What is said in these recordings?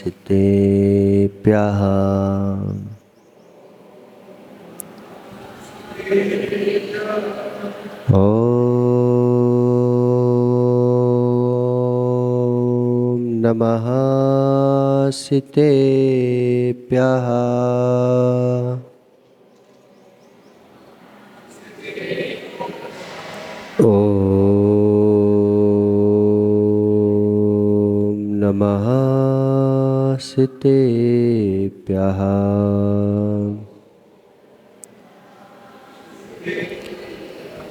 नमस्तेभ्यः। ॐ नमः सितेभ्यः। ॐ नमः सितेभ्यः।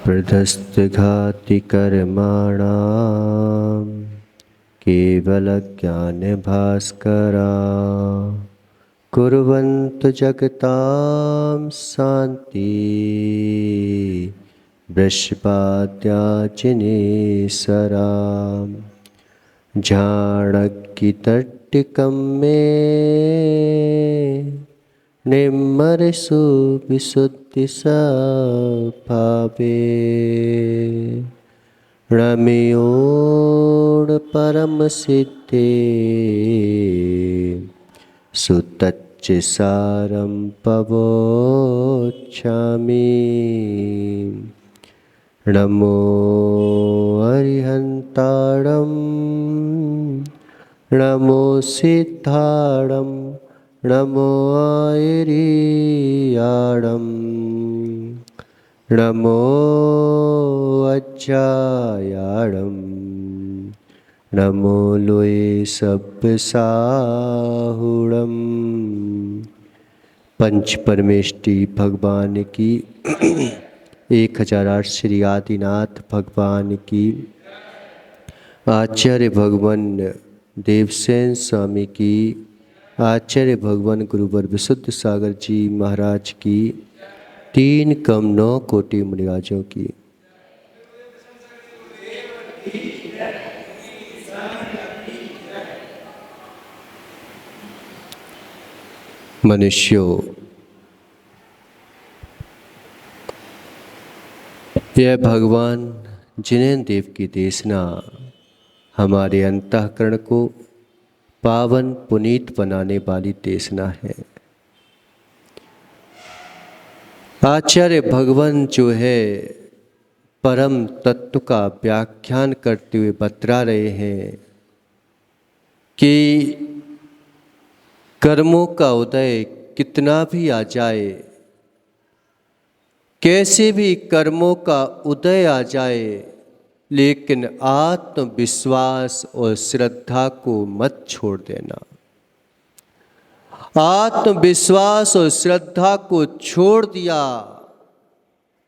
प्रधस्तघातिकर्माणां केवलज्ञानभास्करा कुर्वन्तु जगतां शान्ति वृषभाद्याचिनेसरां झाणक्कितट्टिकं मे निम्मरसु विशुद्धिस्वभावे रमयोड़ परमसिद्धे सुतच्चिसारं पवोच्छामि। नमो अरिहन्ताणं नमो सिद्धाणं नमो आयर्याणं नमो अज्जायाणं नमो लोये सब्बसाहुणं। पंच परमेष्टि भगवान की 1008 श्री आदिनाथ भगवान की, आचार्य भगवान देवसेन स्वामी की, आचार्य भगवान गुरुवर विशुद्ध सागर जी महाराज की, 3,9 कोटि मुनिराजों की। मनुष्यों, यह भगवान जिनेन्द्र देव की देशना हमारे अंतःकरण को पावन पुनीत बनाने वाली देशना है। आचार्य भगवान जो है परम तत्व का व्याख्यान करते हुए बतला रहे हैं कि कर्मों का उदय कितना भी आ जाए, कैसे भी कर्मों का उदय आ जाए, लेकिन आत्मविश्वास और श्रद्धा को मत छोड़ देना। आत्मविश्वास और श्रद्धा को छोड़ दिया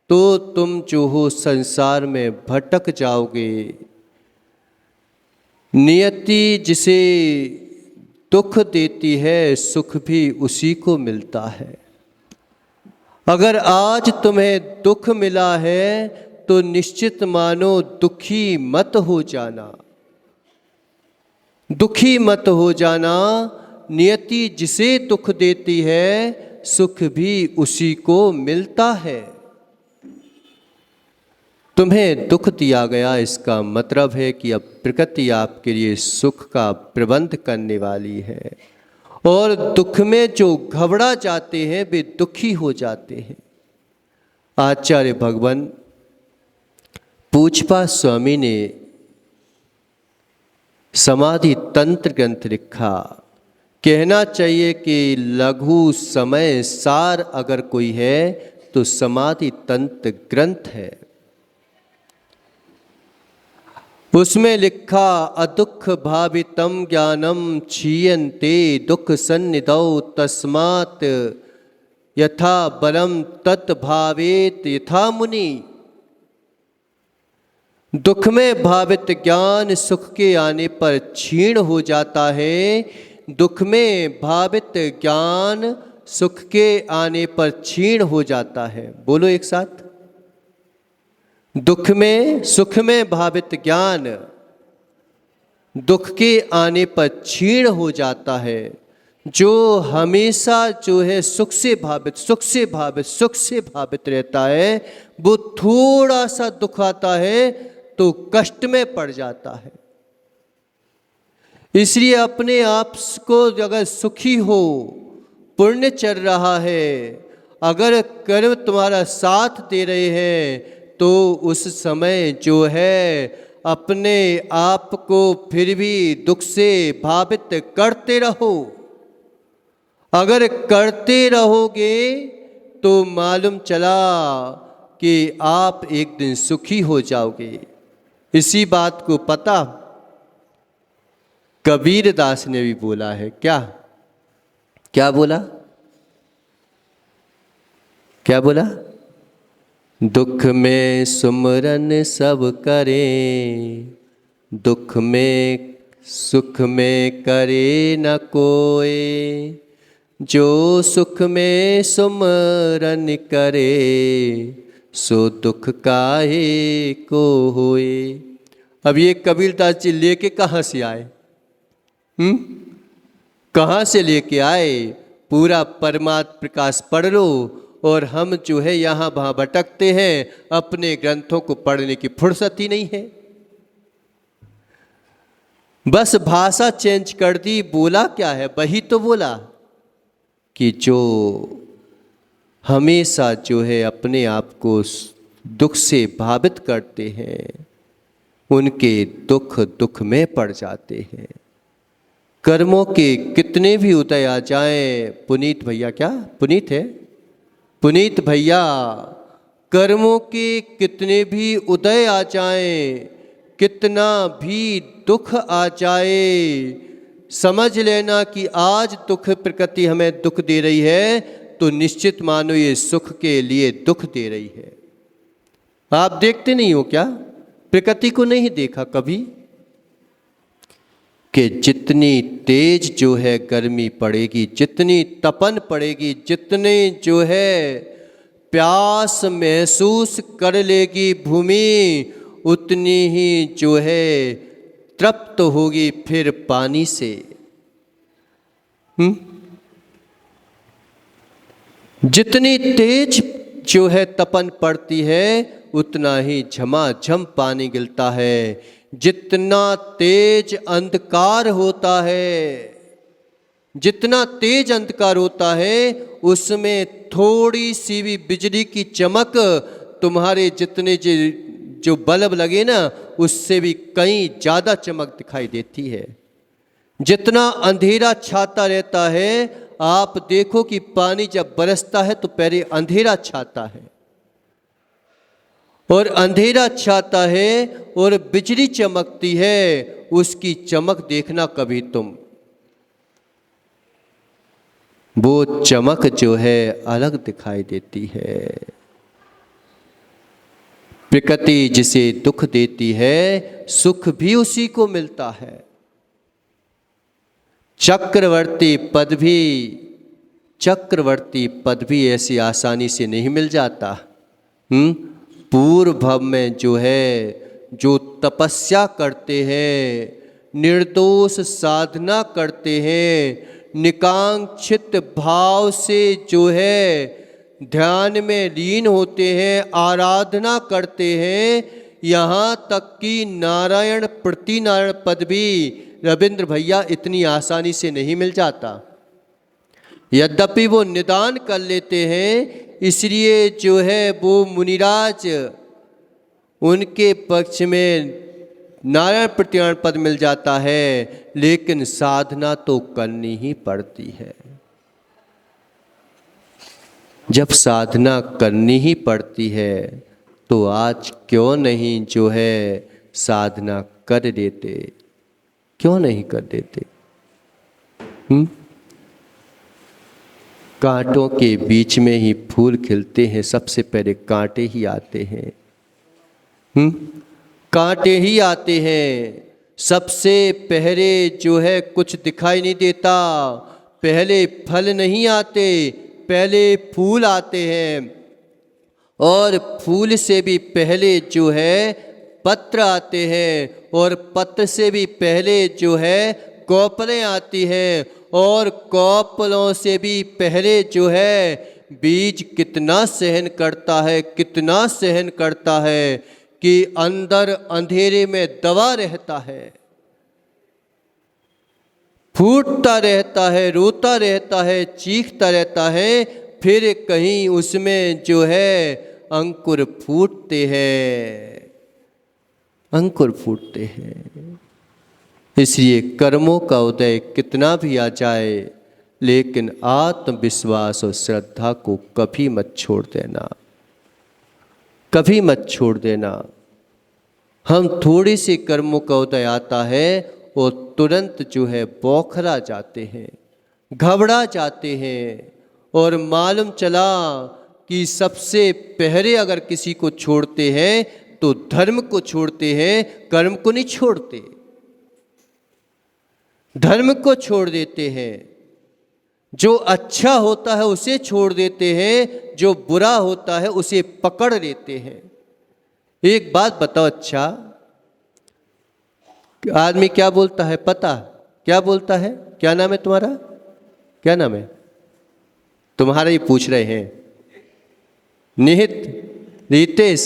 तो तुम जो हो संसार में भटक जाओगे। नियति जिसे दुख देती है, सुख भी उसी को मिलता है। अगर आज तुम्हें दुख मिला है तो निश्चित मानो दुखी मत हो जाना, दुखी मत हो जाना। नियति जिसे दुख देती है, सुख भी उसी को मिलता है। तुम्हें दुख दिया गया, इसका मतलब है कि अब प्रकृति आपके लिए सुख का प्रबंध करने वाली है। और दुख में जो घबरा जाते हैं वे दुखी हो जाते हैं। आचार्य भगवान पूजपा स्वामी ने समाधि तंत्र ग्रंथ लिखा। कहना चाहिए कि लघु समय सार अगर कोई है तो समाधि तंत्र ग्रंथ है। उसमें लिखा, अदुख भावितम ज्ञानम क्षीयन्ते दुख सन्निधौ तस्मात् यथा बलम तत् भावेत यथा मुनि। दुख में भावित ज्ञान सुख के आने पर क्षीण हो जाता है। दुख में भावित ज्ञान सुख के आने पर क्षीण हो जाता है। बोलो एक साथ। दुख में सुख में भावित ज्ञान दुख के आने पर क्षीण हो जाता है। जो हमेशा जो है सुख से भावित रहता है, वो थोड़ा सा दुख आता है तो कष्ट में पड़ जाता है। इसलिए अपने आप को अगर सुखी हो, पुण्य चल रहा है, अगर कर्म तुम्हारा साथ दे रहे हैं, तो उस समय जो है अपने आप को फिर भी दुख से भावित करते रहो। अगर करते रहोगे तो मालूम चला कि आप एक दिन सुखी हो जाओगे। इसी बात को पता कबीर दास ने भी बोला है। क्या क्या बोला? क्या बोला? दुख में सुमरन सब करें, दुख में सुख में करे न कोई, जो सुख में सुमरन करे, सो दुख काहे को होए। अब ये कबीरदास जी लेके कहाँ से आए? कहाँ से लेके आए? पूरा परमात्म प्रकाश पढ़ लो, और हम जो है यहाँ वहाँ भटकते हैं, अपने ग्रंथों को पढ़ने की फुर्सत ही नहीं है। बस भाषा चेंज कर दी। बोला क्या है? वही तो बोला कि जो हमेशा जो है अपने आप को दुख से भावित करते हैं, उनके दुख दुख में पड़ जाते हैं। कर्मों के कितने भी उदय आ जाएं, पुनीत भैया, क्या पुनीत है? पुनीत भैया, कर्मों के कितने भी उदय आ जाएं, कितना भी दुख आ जाए, समझ लेना कि आज दुख प्रकृति हमें दुख दे रही है, तो निश्चित मानो ये सुख के लिए दुख दे रही है। आप देखते नहीं हो क्या? प्रकृति को नहीं देखा कभी कि जितनी तेज जो है गर्मी पड़ेगी, जितनी तपन पड़ेगी, जितने जो है प्यास महसूस कर लेगी भूमि, उतनी ही जो है तृप्त होगी फिर पानी से। जितनी तेज जो है तपन पड़ती है, उतना ही झमाझम पानी गिरता है। जितना तेज अंधकार होता है, जितना तेज अंधकार होता है, उसमें थोड़ी सी भी बिजली की चमक तुम्हारे जितने जो बल्ब लगे ना, उससे भी कहीं ज़्यादा चमक दिखाई देती है। जितना अंधेरा छाता रहता है, आप देखो कि पानी जब बरसता है तो पहले अंधेरा छाता है, और अंधेरा छाता है और बिजली चमकती है, उसकी चमक देखना कभी तुम। वो चमक जो है अलग दिखाई देती है। प्रकृति जिसे दुख देती है, सुख भी उसी को मिलता है। चक्रवर्ती पद भी ऐसी आसानी से नहीं मिल जाता। पूर्व भव में जो है, जो तपस्या करते हैं, निर्दोष साधना करते हैं, निकांक्षित भाव से जो है ध्यान में लीन होते हैं, आराधना करते हैं, यहाँ तक कि नारायण प्रतिनारायण पद भी रविंद्र भैया इतनी आसानी से नहीं मिल जाता। यद्यपि वो निदान कर लेते हैं, इसलिए जो है वो मुनिराज उनके पक्ष में नारायण प्रतिनारायण पद मिल जाता है, लेकिन साधना तो करनी ही पड़ती है। जब साधना करनी ही पड़ती है, तो आज क्यों नहीं जो है साधना कर देते? क्यों नहीं कर देते? कांटों के बीच में ही फूल खिलते हैं, सबसे पहले कांटे ही आते हैं। कांटे ही आते हैं। सबसे पहले जो है कुछ दिखाई नहीं देता, पहले फल नहीं आते, पहले फूल आते हैं, और फूल से भी पहले जो है पत्र आते हैं, और पत्र से भी पहले जो है कोपलें आती हैं, और कोपलों से भी पहले जो है बीज कितना सहन करता है, कितना सहन करता है कि अंदर अंधेरे में दबा रहता है। फूटता रहता है, रोता रहता है, चीखता रहता है, फिर कहीं उसमें जो है अंकुर फूटते हैं, अंकुर फूटते हैं। इसलिए कर्मों का उदय कितना भी आ जाए, लेकिन आत्मविश्वास और श्रद्धा को कभी मत छोड़ देना, कभी मत छोड़ देना। हम थोड़ी सी कर्मों का उदय आता है और तुरंत जो है बौखला जाते हैं, घबरा जाते हैं, और मालूम चला कि सबसे पहले अगर किसी को छोड़ते हैं तो धर्म को छोड़ते हैं, कर्म को नहीं छोड़ते। धर्म को छोड़ देते हैं, जो अच्छा होता है उसे छोड़ देते हैं, जो बुरा होता है उसे पकड़ लेते हैं। एक बात बताओ, अच्छा आदमी क्या बोलता है पता? क्या बोलता है? क्या नाम है तुम्हारा? क्या नाम है तुम्हारा? ही पूछ रहे हैं। निहित, रितेश,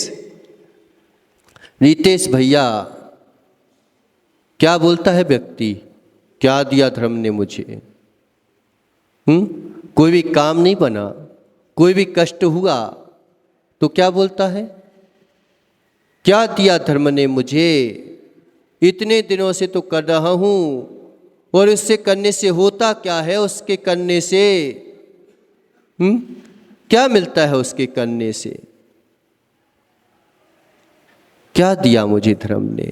रितेश भैया, क्या बोलता है व्यक्ति? क्या दिया धर्म ने मुझे? कोई भी काम नहीं बना, कोई भी कष्ट हुआ तो क्या बोलता है? क्या दिया धर्म ने मुझे? इतने दिनों से तो कर रहा हूं, और उससे करने से होता क्या है? उसके करने से क्या मिलता है? उसके करने से क्या दिया मुझे धर्म ने?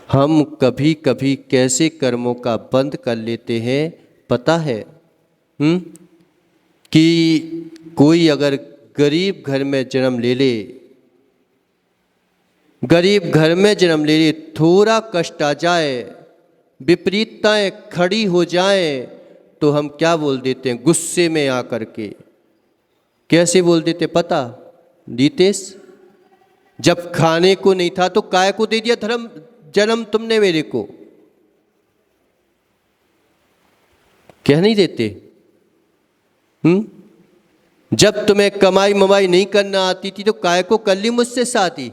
हम कभी कभी कैसे कर्मों का बंद कर लेते हैं पता है? कि कोई अगर गरीब घर में जन्म ले ले, गरीब घर में जन्म ले ले, थोड़ा कष्ट आ जाए, विपरीतताएं खड़ी हो जाएं, तो हम क्या बोल देते हैं गुस्से में आकर के? कैसे बोल देते पता रितेश? जब खाने को नहीं था तो काय को दे दिया धर्म जन्म तुमने मेरे को? कह नहीं देते? जब तुम्हें कमाई ममाई नहीं करना आती थी तो काय को कर ली मुझसे शादी?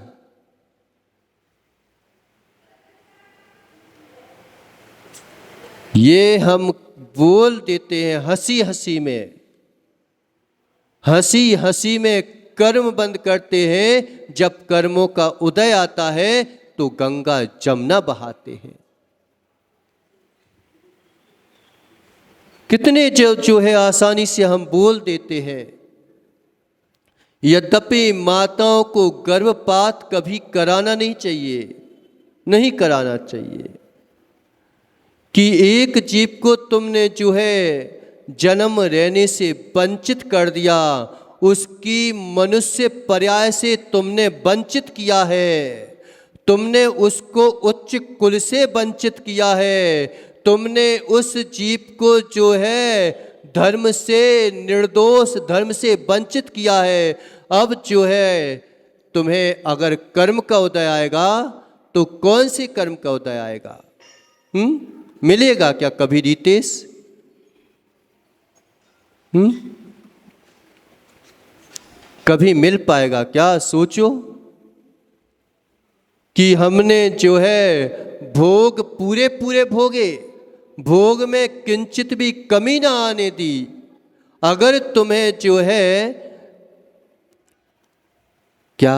ये हम बोल देते हैं हंसी हंसी में, हंसी हंसी में कर्म बंद करते हैं। जब कर्मों का उदय आता है तो गंगा जमुना बहाते हैं। कितने जो है आसानी से हम बोल देते हैं। यद्यपि माताओं को गर्भपात कभी कराना नहीं चाहिए, नहीं कराना चाहिए, कि एक जीव को तुमने जो है जन्म रहने से वंचित कर दिया, उसकी मनुष्य पर्याय से तुमने वंचित किया है, तुमने उसको उच्च कुल से वंचित किया है, तुमने उस जीव को जो है धर्म से, निर्दोष धर्म से वंचित किया है। अब जो है तुम्हें अगर कर्म का उदय आएगा तो कौन से कर्म का उदय आएगा? मिलेगा क्या कभी रितेश? कभी मिल पाएगा क्या? सोचो कि हमने जो है भोग पूरे पूरे भोगे, भोग में किंचित भी कमी ना आने दी। अगर तुम्हें जो है क्या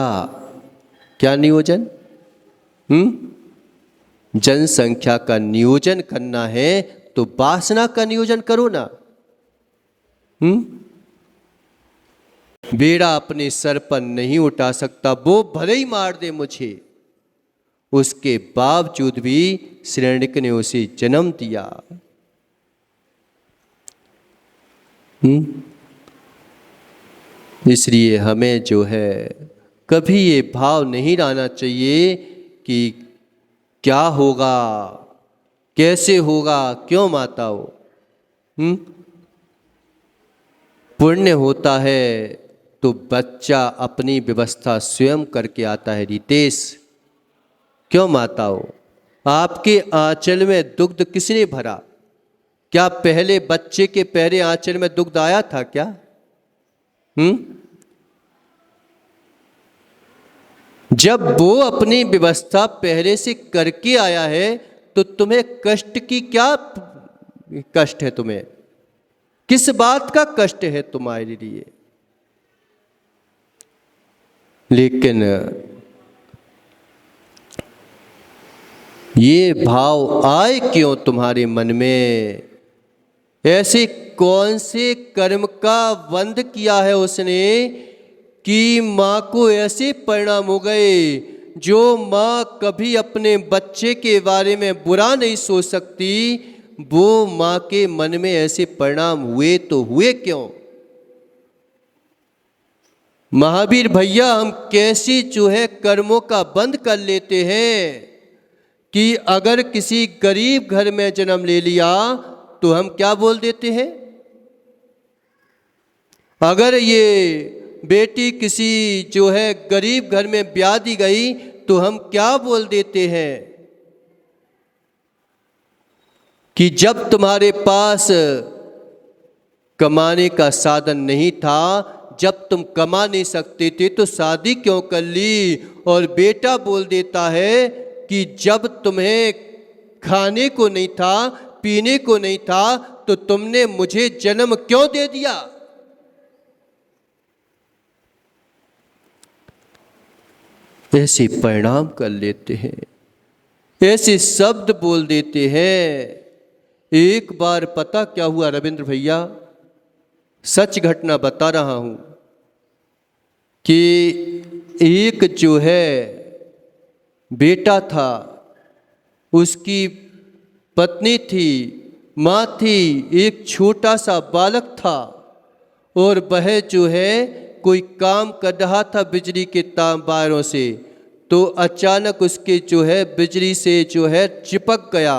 क्या नियोजन, जनसंख्या का नियोजन करना है तो वासना का नियोजन करो ना। बेड़ा अपने सर पर नहीं उठा सकता, वो भले ही मार दे मुझे, उसके बावजूद भी श्रेणिक ने उसे जन्म दिया। इसलिए हमें जो है कभी ये भाव नहीं लाना चाहिए कि क्या होगा, कैसे होगा, क्यों माताओं? पुण्य होता है तो बच्चा अपनी व्यवस्था स्वयं करके आता है रितेश। क्यों माताओं? आपके आंचल में दुग्ध किसने भरा? क्या पहले बच्चे के पहले आंचल में दुग्ध आया था क्या? जब वो अपनी व्यवस्था पहले से करके आया है तो तुम्हें कष्ट की क्या कष्ट है? तुम्हें किस बात का कष्ट है तुम्हारे लिए? लेकिन ये भाव आए क्यों तुम्हारे मन में? ऐसे कौन से कर्म का बंध किया है उसने कि माँ को ऐसे परिणाम हो गए? जो माँ कभी अपने बच्चे के बारे में बुरा नहीं सोच सकती, वो माँ के मन में ऐसे परिणाम हुए तो हुए क्यों? महावीर भैया, हम कैसे जो है कर्मों का बंद कर लेते हैं कि अगर किसी गरीब घर में जन्म ले लिया तो हम क्या बोल देते हैं? अगर ये बेटी किसी जो है गरीब घर में ब्याह दी गई तो हम क्या बोल देते हैं कि जब तुम्हारे पास कमाने का साधन नहीं था, जब तुम कमा नहीं सकते थे तो शादी क्यों कर ली? और बेटा बोल देता है कि जब तुम्हें खाने को नहीं था, पीने को नहीं था, तो तुमने मुझे जन्म क्यों दे दिया? ऐसे परिणाम कर लेते हैं, ऐसे शब्द बोल देते हैं। एक बार पता क्या हुआ रविंद्र भैया, सच घटना बता रहा हूं कि एक जो है बेटा था, उसकी पत्नी थी, माँ थी, एक छोटा सा बालक था और वह जो है कोई काम कर रहा था बिजली के तारों से, तो अचानक उसके जो है बिजली से जो है चिपक गया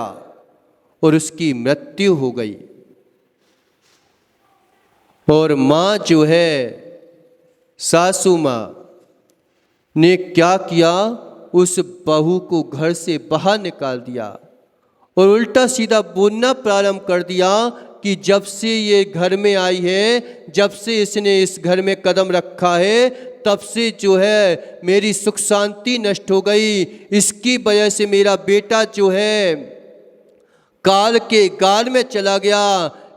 और उसकी मृत्यु हो गई। और माँ जो है सासू माँ ने क्या किया, उस बहू को घर से बाहर निकाल दिया और उल्टा सीधा बोलना प्रारंभ कर दिया कि जब से ये घर में आई है, जब से इसने इस घर में कदम रखा है, तब से जो है मेरी सुख शांति नष्ट हो गई। इसकी वजह से मेरा बेटा जो है काल के गाल में चला गया।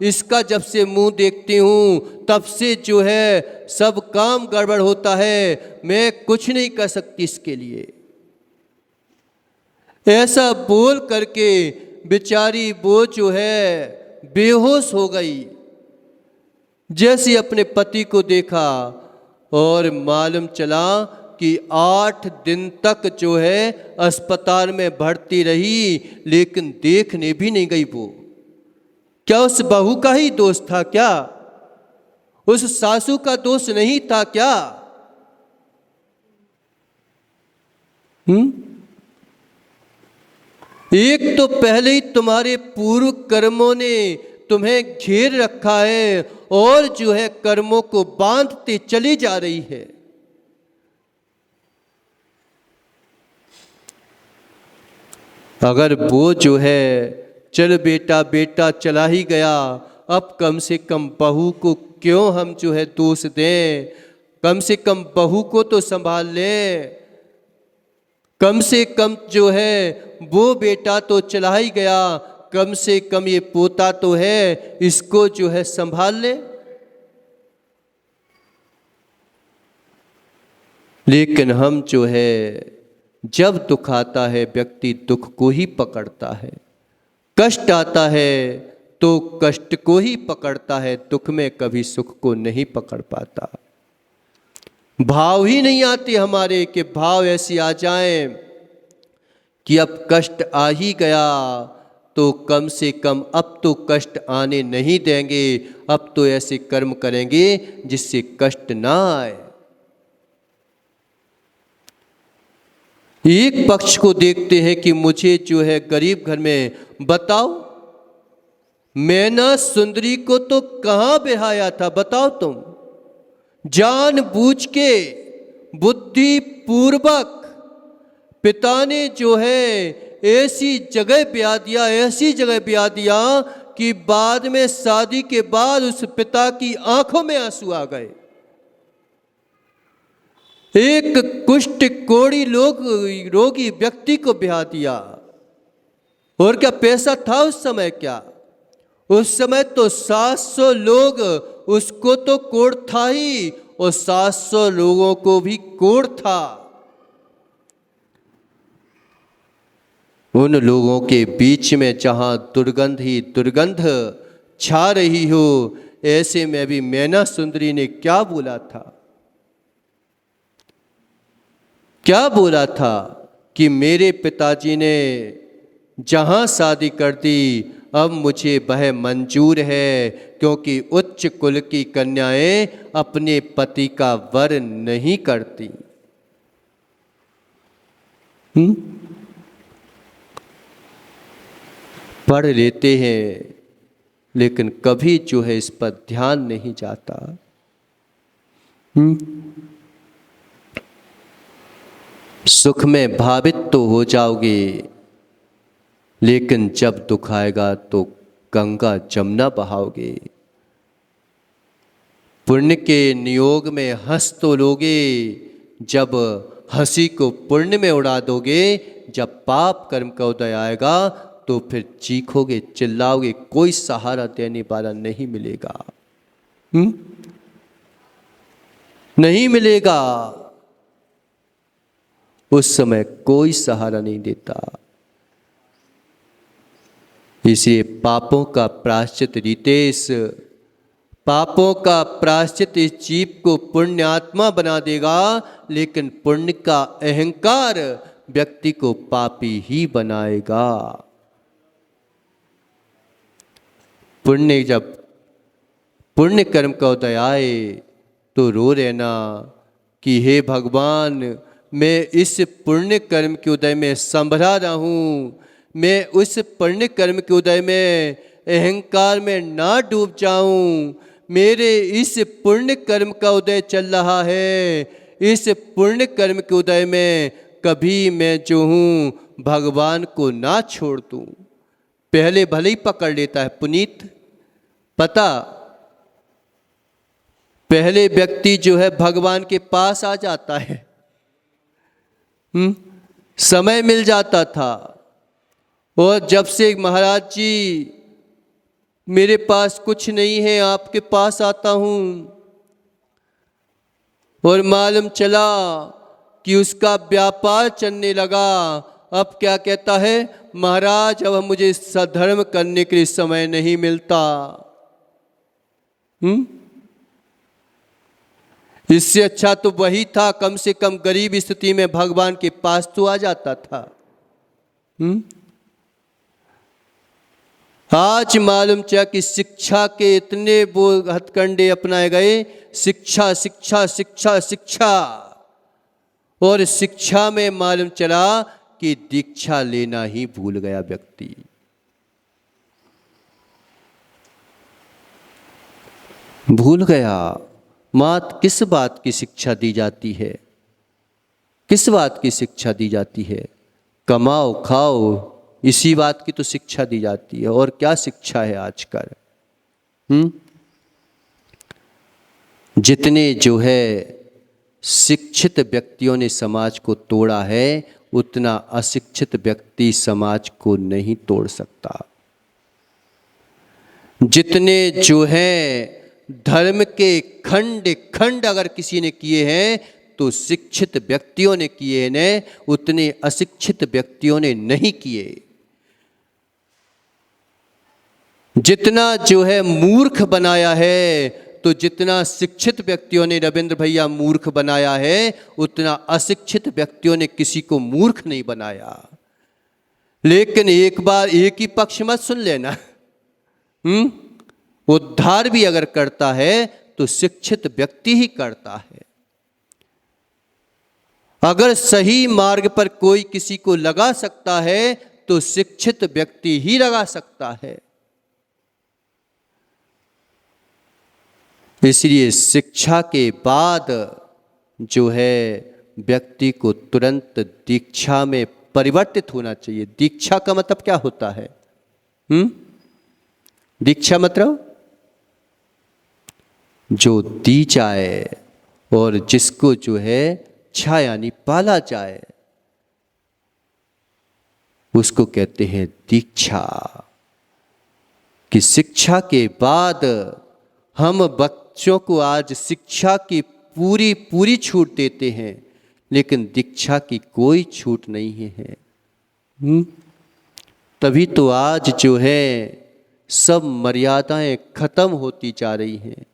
इसका जब से मुंह देखती हूँ तब से जो है सब काम गड़बड़ होता है, मैं कुछ नहीं कर सकती इसके लिए। ऐसा बोल करके बेचारी वो जो है बेहोश हो गई। जैसे अपने पति को देखा और मालूम चला कि 8 दिन तक जो है अस्पताल में भर्ती रही, लेकिन देखने भी नहीं गई। वो क्या उस बहू का ही दोष था क्या? उस सासू का दोष नहीं था क्या? एक तो पहले ही तुम्हारे पूर्व कर्मों ने तुम्हें घेर रखा है और जो है कर्मों को बांधते चली जा रही है। अगर वो जो है चल बेटा बेटा चला ही गया, अब कम से कम बहू को क्यों हम जो है दोष दें? कम से कम बहू को तो संभाल लें। कम से कम जो है वो बेटा तो चला ही गया, कम से कम ये पोता तो है, इसको जो है संभाल ले। लेकिन हम जो है जब दुख आता है व्यक्ति दुख को ही पकड़ता है, कष्ट आता है तो कष्ट को ही पकड़ता है, दुख में कभी सुख को नहीं पकड़ पाता। भाव ही नहीं आते हमारे कि भाव ऐसी आ जाएं कि अब कष्ट आ ही गया तो कम से कम अब तो कष्ट आने नहीं देंगे, अब तो ऐसे कर्म करेंगे जिससे कष्ट ना आए। एक पक्ष को देखते हैं कि मुझे जो है गरीब घर में, बताओ मैना सुंदरी को तो कहां बिहाया था? बताओ तुम, जानबूझ के बुद्धि पूर्वक पिता ने जो है ऐसी जगह ब्याह दिया, ऐसी जगह ब्याह दिया कि बाद में शादी के बाद उस पिता की आंखों में आंसू आ गए। एक कुष्ठ कोढ़ी रोगी व्यक्ति को ब्याह दिया और क्या पैसा था उस समय? क्या उस समय तो 700 लोग, उसको तो कोढ़ था ही, और 700 लोगों को भी कोढ़ था। उन लोगों के बीच में जहां दुर्गंध ही दुर्गंध छा रही हो, ऐसे में भी मैना सुंदरी ने क्या बोला था? क्या बोला था कि मेरे पिताजी ने जहां शादी कर दी, अब मुझे वह मंजूर है, क्योंकि उच्च कुल की कन्याएं अपने पति का वर नहीं करती। पढ़ लेते हैं, लेकिन कभी जो है इस पर ध्यान नहीं जाता। सुख में भावित तो हो जाओगे, लेकिन जब दुख आएगा तो गंगा जमुना बहाओगे। पुण्य के नियोग में हंस तो लोगे, जब हंसी को पुण्य में उड़ा दोगे। जब पाप कर्म का उदय आएगा तो फिर चीखोगे, चिल्लाओगे, कोई सहारा देने वाला नहीं मिलेगा। नहीं मिलेगा। उस समय कोई सहारा नहीं देता। इसलिए पापों का प्रायश्चित रितेश, पापों का प्रायश्चित इस जीव को पुण्यात्मा बना देगा, लेकिन पुण्य का अहंकार व्यक्ति को पापी ही बनाएगा। पुण्य, जब पुण्य कर्म का उदय आए तो रो रहना कि हे भगवान, मैं इस पुण्य कर्म के उदय में संभला रहा हूँ, मैं उस पुण्य कर्म के उदय में अहंकार में ना डूब जाऊं। मेरे इस पुण्य कर्म का उदय चल रहा है, इस पुण्य कर्म के उदय में कभी मैं जो हूँ भगवान को ना छोड़ दूं। पहले भले ही पकड़ लेता है पुनीत, पता, पहले व्यक्ति जो है भगवान के पास आ जाता है। समय मिल जाता था। और जब से महाराज जी मेरे पास कुछ नहीं है, आपके पास आता हूं, और मालूम चला कि उसका व्यापार चलने लगा। अब क्या कहता है, महाराज अब मुझे सधर्म करने के लिए समय नहीं मिलता। इससे अच्छा तो वही था, कम से कम गरीब स्थिति में भगवान के पास तो आ जाता था। आज मालूम चला कि शिक्षा के इतने वो हथकंडे अपनाए गए, शिक्षा शिक्षा शिक्षा शिक्षा, और शिक्षा में मालूम चला कि दीक्षा लेना ही भूल गया व्यक्ति। भूल गया मात किस बात की शिक्षा दी जाती है, किस बात की शिक्षा दी जाती है? कमाओ खाओ, इसी बात की तो शिक्षा दी जाती है। और क्या शिक्षा है आजकल? जितने जो है शिक्षित व्यक्तियों ने समाज को तोड़ा है, उतना अशिक्षित व्यक्ति समाज को नहीं तोड़ सकता। जितने जो है धर्म के खंड खंड अगर किसी ने किए हैं तो शिक्षित व्यक्तियों ने किए हैं, उतने अशिक्षित व्यक्तियों ने नहीं किए। जितना जो है मूर्ख बनाया है, तो जितना शिक्षित व्यक्तियों ने रविंद्र भैया मूर्ख बनाया है, उतना अशिक्षित व्यक्तियों ने किसी को मूर्ख नहीं बनाया। लेकिन एक बार एक ही पक्ष मत सुन लेना। उद्धार भी अगर करता है तो शिक्षित व्यक्ति ही करता है। अगर सही मार्ग पर कोई किसी को लगा सकता है तो शिक्षित व्यक्ति ही लगा सकता है। इसलिए शिक्षा के बाद जो है व्यक्ति को तुरंत दीक्षा में परिवर्तित होना चाहिए। दीक्षा का मतलब क्या होता है? दीक्षा मतलब जो दी जाए और जिसको जो है छा यानी पाला जाए। उसको कहते हैं दीक्षा। कि शिक्षा के बाद हम बच्चों को आज शिक्षा की पूरी पूरी छूट देते हैं, लेकिन दीक्षा की कोई छूट नहीं है। तभी तो आज जो है सब मर्यादाएं खत्म होती जा रही हैं।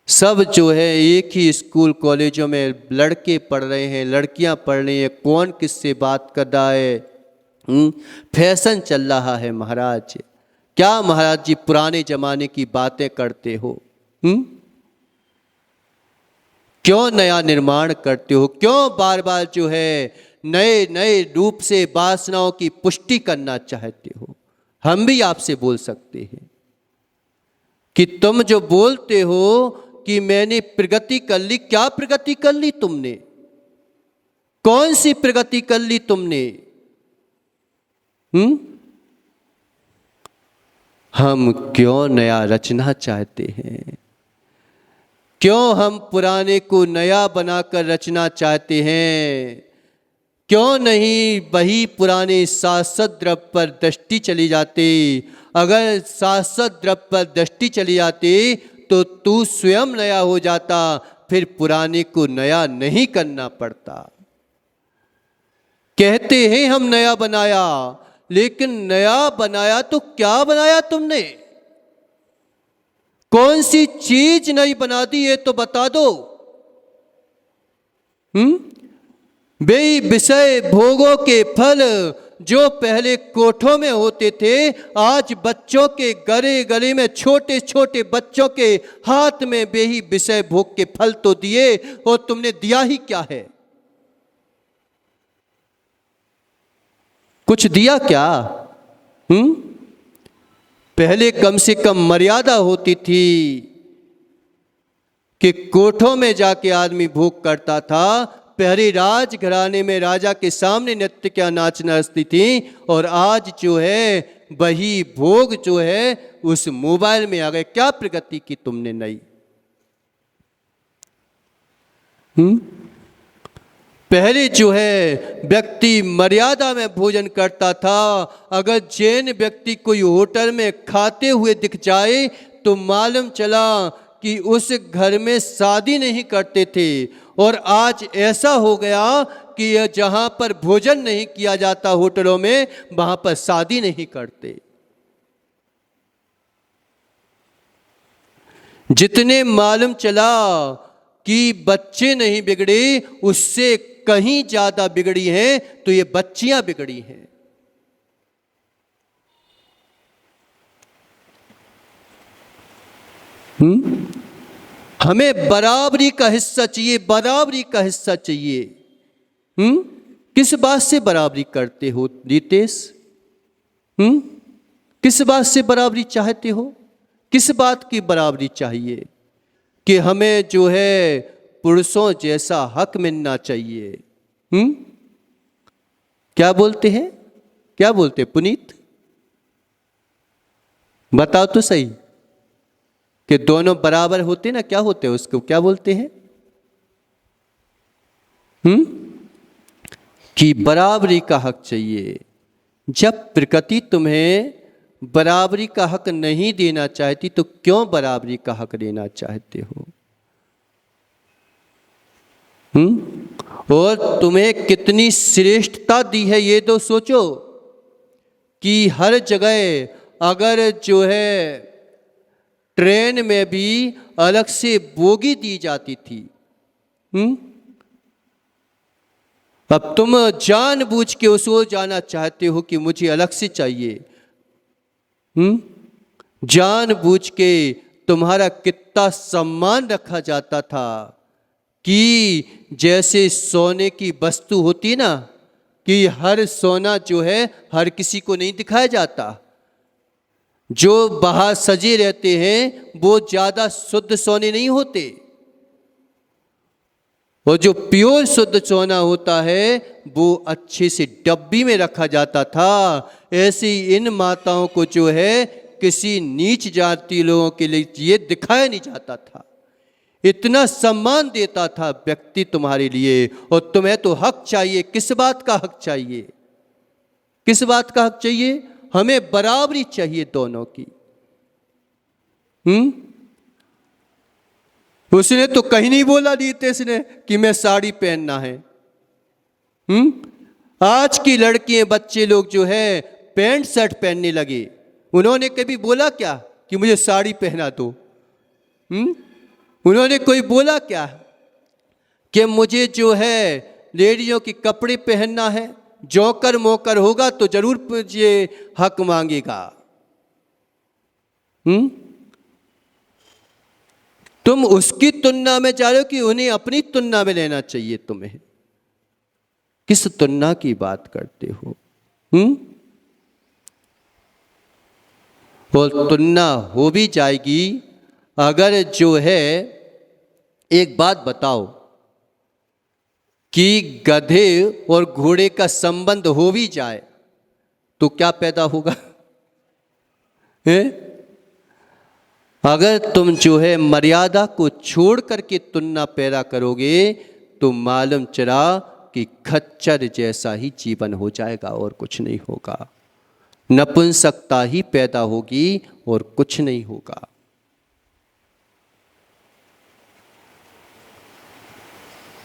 सब जो है एक ही स्कूल कॉलेजों में लड़के पढ़ रहे हैं, लड़कियां पढ़ रही हैं, कौन किससे बात कर रहा है, फैशन चल रहा है। महाराज क्या महाराज जी पुराने जमाने की बातें करते हो? क्यों नया निर्माण करते हो? क्यों बार बार जो है नए नए रूप से वासनाओं की पुष्टि करना चाहते हो? हम भी आपसे बोल सकते हैं कि तुम जो बोलते हो कि मैंने प्रगति कर ली, क्या प्रगति कर ली तुमने? कौन सी प्रगति कर ली तुमने? हम क्यों नया रचना चाहते हैं? क्यों हम पुराने को नया बनाकर रचना चाहते हैं? क्यों नहीं वही पुराने शाश्वत द्रव्य पर दृष्टि चली जाती? अगर शाश्वत द्रव्य पर दृष्टि चली जाती तो तू स्वयं नया हो जाता, फिर पुराने को नया नहीं करना पड़ता। कहते हैं हम नया बनाया, लेकिन नया बनाया तो क्या बनाया तुमने? कौन सी चीज नई बना दी ये तो बता दो। वे विषय भोगों के फल जो पहले कोठों में होते थे, आज बच्चों के गले गले में, छोटे छोटे बच्चों के हाथ में वे ही विषय भोग के फल तो दिए, और तुमने दिया ही क्या है? कुछ दिया क्या? पहले कम से कम मर्यादा होती थी कि कोठों में जाके आदमी भोग करता था। पहले राजघराने में राजा के सामने नृत्य क्या नाच नाचती थी, और आज जो है वही भोग जो है उस मोबाइल में आ गए। क्या प्रगति की तुमने नई? पहले जो है व्यक्ति मर्यादा में भोजन करता था। अगर जैन व्यक्ति कोई होटल में खाते हुए दिख जाए तो मालूम चला कि उस घर में शादी नहीं करते थे। और आज ऐसा हो गया कि जहां पर भोजन नहीं किया जाता होटलों में, वहां पर शादी नहीं करते। जितने मालूम चला कि बच्चे नहीं बिगड़े, उससे कहीं ज्यादा बिगड़ी हैं तो ये बच्चियां बिगड़ी हैं। हमें बराबरी का हिस्सा चाहिए, बराबरी का हिस्सा चाहिए। किस बात से बराबरी करते हो रितेश? किस बात से बराबरी चाहते हो? किस बात की बराबरी चाहिए? कि हमें जो है पुरुषों जैसा हक मिलना चाहिए। क्या बोलते हैं? क्या बोलते हैं पुनीत? बताओ तो सही। कि दोनों बराबर होते ना, क्या होते हैं उसको क्या बोलते हैं? कि बराबरी का हक चाहिए। जब प्रकृति तुम्हें बराबरी का हक नहीं देना चाहती तो क्यों बराबरी का हक देना चाहते हो? और तुम्हें कितनी श्रेष्ठता दी है ये तो सोचो। कि हर जगह अगर जो है ट्रेन में भी अलग से बोगी दी जाती थी, अब तुम जानबूझ के उसको जाना चाहते हो कि मुझे अलग से चाहिए। जानबूझ के तुम्हारा कितना सम्मान रखा जाता था कि जैसे सोने की वस्तु होती ना, कि हर सोना जो है हर किसी को नहीं दिखाया जाता। जो बाहर सजे रहते हैं वो ज्यादा शुद्ध सोने नहीं होते, और जो प्योर शुद्ध सोना होता है वो अच्छे से डब्बी में रखा जाता था। ऐसे ही इन माताओं को जो है किसी नीच जाति लोगों के लिए ये दिखाया नहीं जाता था। इतना सम्मान देता था व्यक्ति तुम्हारे लिए, और तुम्हें तो हक चाहिए। किस बात का हक चाहिए? किस बात का हक चाहिए? हमें बराबरी चाहिए दोनों की। उसने तो कहीं नहीं बोला नीतीश ने कि मैं साड़ी पहनना है। आज की लड़कियां बच्चे लोग जो है पैंट शर्ट पहनने लगे। उन्होंने कभी बोला क्या कि मुझे साड़ी पहना दो? उन्होंने कोई बोला क्या कि मुझे जो है लेडीजों के कपड़े पहनना है? जोकर मोकर होगा तो जरूर ये हक मांगेगा। तुम उसकी तुलना में जा रहे हो कि उन्हें अपनी तुलना में लेना चाहिए तुम्हें? किस तुलना की बात करते हो? और तुलना हो भी जाएगी अगर जो है, एक बात बताओ कि गधे और घोड़े का संबंध हो भी जाए तो क्या पैदा होगा? अगर तुम जो है मर्यादा को छोड़ करके तुलना पैदा करोगे तो मालूम चला कि खच्चर जैसा ही जीवन हो जाएगा और कुछ नहीं होगा। नपुंसकता ही पैदा होगी और कुछ नहीं होगा।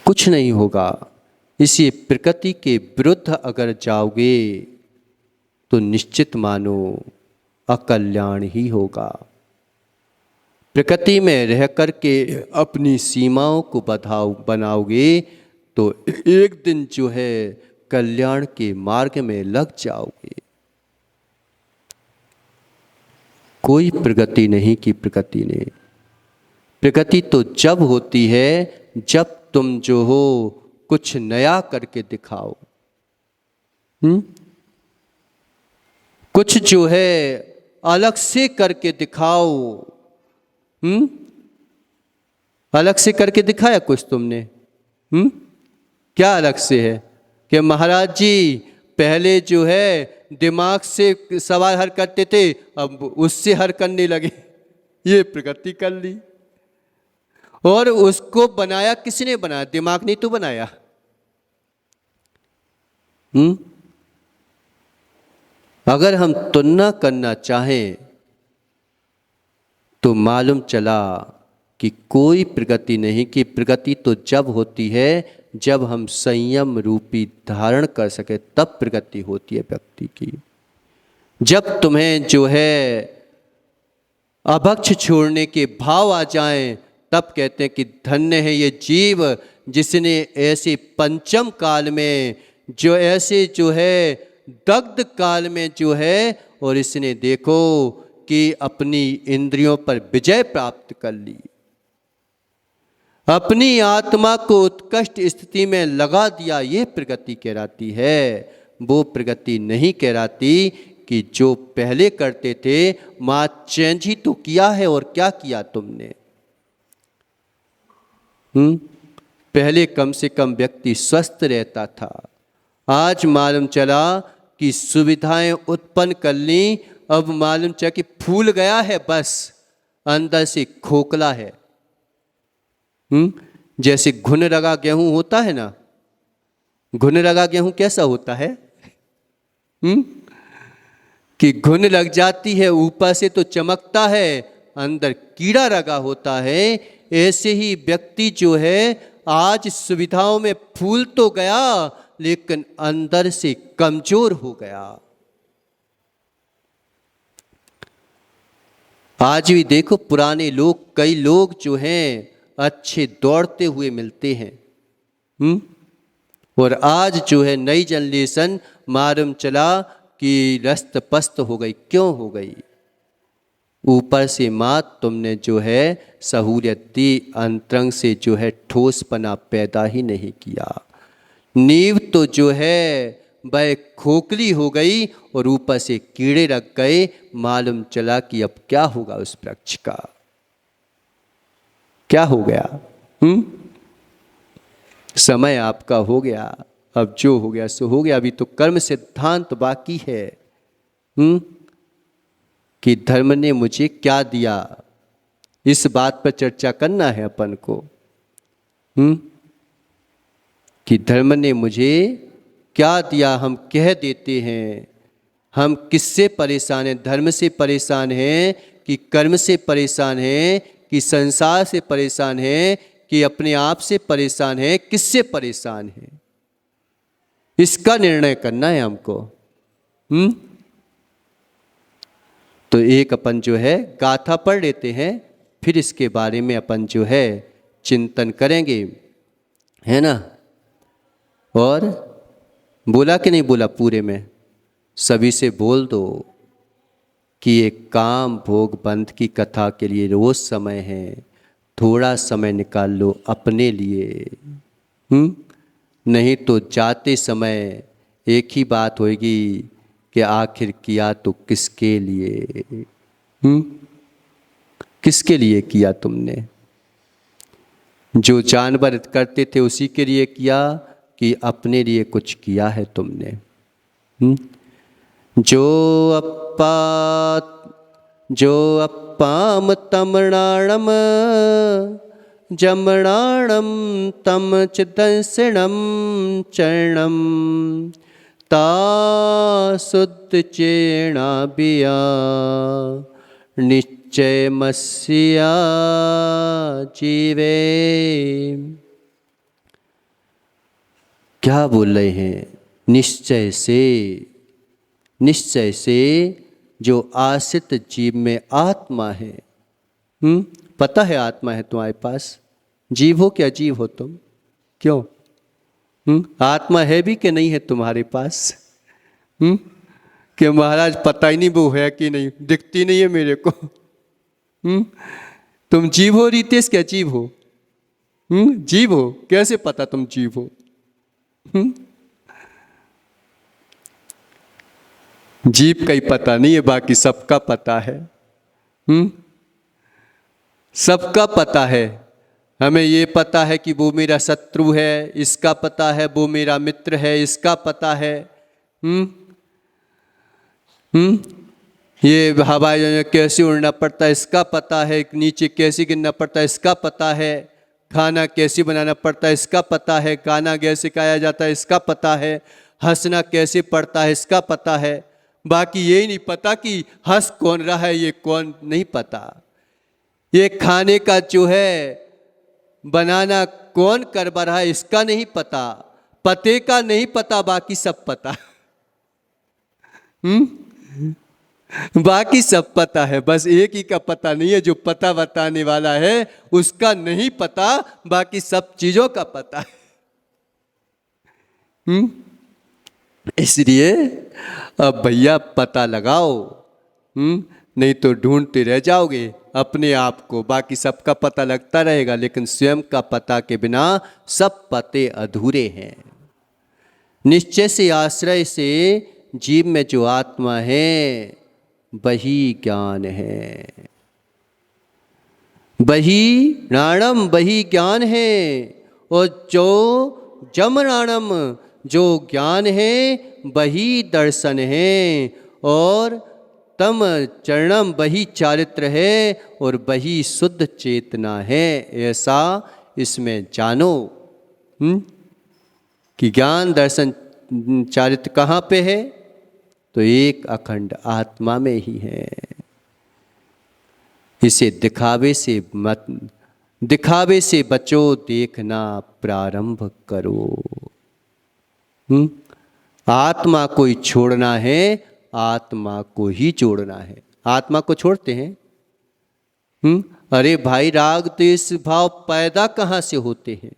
कुछ नहीं होगा। इसी प्रकृति के विरुद्ध अगर जाओगे तो निश्चित मानो अकल्याण ही होगा। प्रकृति में रह करके अपनी सीमाओं को बनाओगे तो एक दिन जो है कल्याण के मार्ग में लग जाओगे। कोई प्रगति नहीं की प्रकृति ने। प्रगति तो जब होती है जब तुम जो हो कुछ नया करके दिखाओ। कुछ जो है अलग से करके दिखाओ। अलग से करके दिखाया कुछ तुमने? क्या अलग से है कि महाराज जी पहले जो है दिमाग से सवाल हल करते थे, अब उससे हल करने लगे। ये प्रगति कर ली। और उसको बनाया किसने बनाया? दिमाग नहीं तो बनाया। अगर हम तुलना करना चाहें तो मालूम चला कि कोई प्रगति नहीं। कि प्रगति तो जब होती है जब हम संयम रूपी धारण कर सके, तब प्रगति होती है व्यक्ति की। जब तुम्हें जो है अभक्ष छोड़ने के भाव आ जाएं, तब कहते हैं कि धन्य है ये जीव जिसने ऐसे पंचम काल में जो ऐसे जो है दग्ध काल में जो है, और इसने देखो कि अपनी इंद्रियों पर विजय प्राप्त कर ली। अपनी आत्मा को उत्कृष्ट स्थिति में लगा दिया। ये प्रगति कहलाती है। वो प्रगति नहीं कहलाती कि जो पहले करते थे। मां चेंज ही तो किया है। और क्या किया तुमने? पहले कम से कम व्यक्ति स्वस्थ रहता था। आज मालूम चला कि सुविधाएं उत्पन्न कर ली। अब मालूम चला कि फूल गया है, बस अंदर से खोखला है। जैसे घुन लगा गेहूं होता है ना, घुन लगा गेहूं कैसा होता है? कि घुन लग जाती है, ऊपर से तो चमकता है, अंदर कीड़ा लगा होता है। ऐसे ही व्यक्ति जो है आज सुविधाओं में फूल तो गया लेकिन अंदर से कमजोर हो गया। आज भी देखो पुराने लोग, कई लोग जो हैं अच्छे दौड़ते हुए मिलते हैं। और आज जो है नई जनरेशन मालूम चला कि रस्त पस्त हो गई। क्यों हो गई? ऊपर से मात तुमने जो है सहूलियत दी, अंतरंग से जो है ठोसपना पैदा ही नहीं किया। नींव तो जो है वह खोखली हो गई और ऊपर से कीड़े लग गए। मालूम चला कि अब क्या होगा उस वृक्ष का? क्या हो गया? समय आपका हो गया। अब जो हो गया सो हो गया। अभी तो कर्म सिद्धांत बाकी है। कि धर्म ने मुझे क्या दिया, इस बात पर चर्चा करना है अपन को। कि धर्म ने मुझे क्या दिया। हम कह देते हैं हम किससे परेशान हैं? धर्म से परेशान हैं कि कर्म से परेशान हैं कि संसार से परेशान हैं कि अपने आप से परेशान हैं? किससे परेशान हैं? इसका निर्णय करना है हमको। तो एक अपन जो है गाथा पढ़ लेते हैं, फिर इसके बारे में अपन जो है चिंतन करेंगे, है ना। और बोला कि नहीं बोला पूरे में? सभी से बोल दो कि ये काम भोग बंध की कथा के लिए रोज समय है, थोड़ा समय निकाल लो अपने लिए। नहीं तो जाते समय एक ही बात होगी कि आखिर किया तो किसके लिए? किसके लिए किया तुमने? जो जानवर करते थे उसी के लिए किया कि अपने लिए कुछ किया है तुमने? जो अप्पाम तमणाणम जमणाणम तम च दंसणम चरणम ता शुद्ध चेणा बिया निश्चय मस्या जीवे। क्या बोल रहे हैं? निश्चय से जो आश्रित जीव में आत्मा है। पता है आत्मा है तुम्हारे पास? जीव हो कि अजीव हो तुम? क्यों? आत्मा है भी कि नहीं है तुम्हारे पास? कि महाराज पता ही नहीं वो है कि नहीं, दिखती नहीं है मेरे को। तुम जीव हो रितेश क्या जीव हो? जीव हो? कैसे पता तुम जीव हो? जीव का ही पता नहीं है, बाकी सबका पता है। सबका पता है। हमें ये पता है कि वो मेरा शत्रु है, इसका पता है वो मेरा मित्र है, इसका पता है। ये हवाई जहाज कैसे उड़ना पड़ता है इसका पता है, नीचे कैसे गिरना पड़ता है इसका पता है, खाना कैसे बनाना पड़ता है इसका पता है, गाना कैसे गाया जाता है इसका पता है, हंसना कैसे पड़ता है इसका पता है। बाकी यही नहीं पता कि हंस कौन रहा है, ये कौन नहीं पता। ये खाने का जो है बनाना कौन करवा रहा है इसका नहीं पता। पते का नहीं पता, बाकी सब पता। बाकी सब पता है, बस एक ही का पता नहीं है, जो पता बताने वाला है उसका नहीं पता, बाकी सब चीजों का पता है। इसलिए अब भैया पता लगाओ, नहीं तो ढूंढते रह जाओगे अपने आप को। बाकी सबका पता लगता रहेगा, लेकिन स्वयं का पता के बिना सब पते अधूरे हैं। निश्चय से आश्रय से जीव में जो आत्मा है वही ज्ञान है, वही नाणम, वही ज्ञान है। और जो जमनाणम, जो ज्ञान है वही दर्शन है, और तम चरणम वही चारित्र है, और वही शुद्ध चेतना है। ऐसा इसमें जानो कि ज्ञान दर्शन चारित्र कहाँ पे है? तो एक अखंड आत्मा में ही है। इसे दिखावे से बचो, देखना प्रारंभ करो। आत्मा को ही छोड़ना है, आत्मा को ही जोड़ना है। आत्मा को छोड़ते हैं? अरे भाई, राग द्वेष भाव पैदा कहाँ से होते हैं?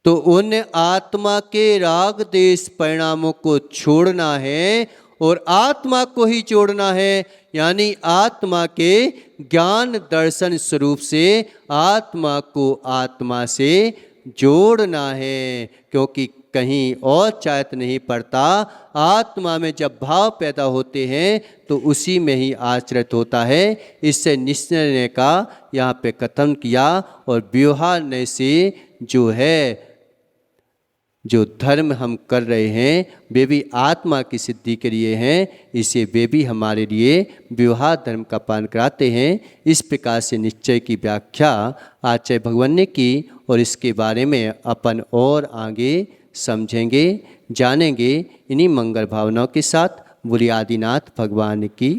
तो उन आत्मा के राग द्वेष परिणामों को छोड़ना है और आत्मा को ही जोड़ना है। यानी आत्मा के ज्ञान दर्शन स्वरूप से आत्मा को आत्मा से जोड़ना है, क्योंकि कहीं और चाहत नहीं पड़ता। आत्मा में जब भाव पैदा होते हैं तो उसी में ही आचरित होता है। इससे निश्चय का यहाँ पे कथन किया, और व्यवहार से जो है, जो धर्म हम कर रहे हैं वे भी आत्मा की सिद्धि के लिए हैं, इसे वे भी हमारे लिए व्यवहार धर्म का पालन कराते हैं। इस प्रकार से निश्चय की व्याख्या आचार्य भगवान ने की, और इसके बारे में अपन और आगे समझेंगे, जानेंगे। इन्हीं मंगल भावनाओं के साथ बोलिए आदिनाथ भगवान की